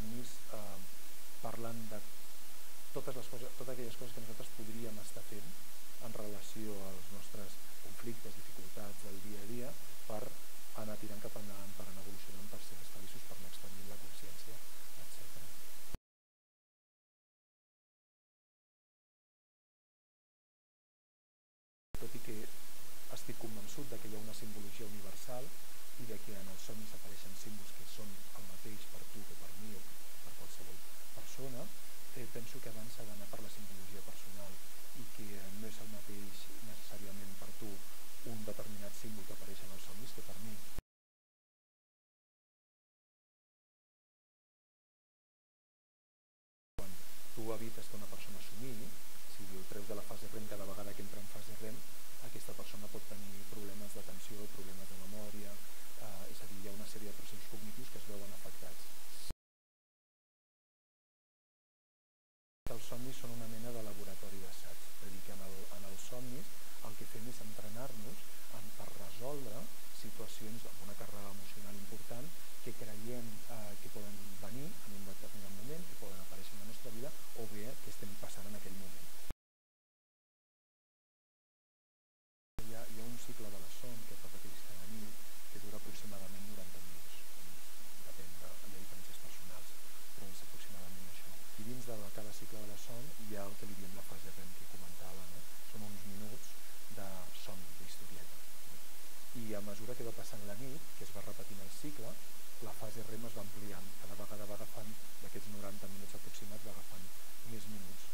somnis parlen de totes aquelles coses que nosaltres podríem estar fent en relació als nostres conflictes, dificultats del dia a dia per anar tirant cap endavant, per anar evolucionant, per ser més feliços, per anar expandint la consciència, etc. Tot i que estic convençut que hi ha una simbologia universal i que en els somnis apareixen símbols que són el mateix per tu que per mi o per qualsevol persona, penso que abans s'ha d'anar per la simbologia personal i que no és el mateix necessàriament per tu un determinat símbol que apareix en els somnis que per mi. Quan tu evites que una persona somniï, si el treus de la fase REM cada vegada que entra en fase REM, aquesta persona pot tenir problemes d'atenció, problemes de memòria, és a dir, hi ha una sèrie de processos cognitius que es veuen afectats. Els somnis són una mena de laboratori d'assaig, és a dir, que en els somnis el que fem és entrenar-nos per resoldre situacions amb una càrrega emocional important que creiem que poden venir en un determinat moment, que poden aparèixer en la nostra vida o bé que estem passant en aquell moment. Hi ha un cicle de la son que es repeteix cada nit que dura aproximadament 90 minuts. Depèn de diferències personals, però és aproximadament això. I dins de cada cicle de la son hi ha el que li diem la fase REM que comentava, no? Són uns minuts de somni, d'historieta. I a mesura que va passant la nit, que es va repetint el cicle, la fase REM es va ampliant. Cada vegada va agafant, d'aquests 90 minuts aproximats, va agafant més minuts.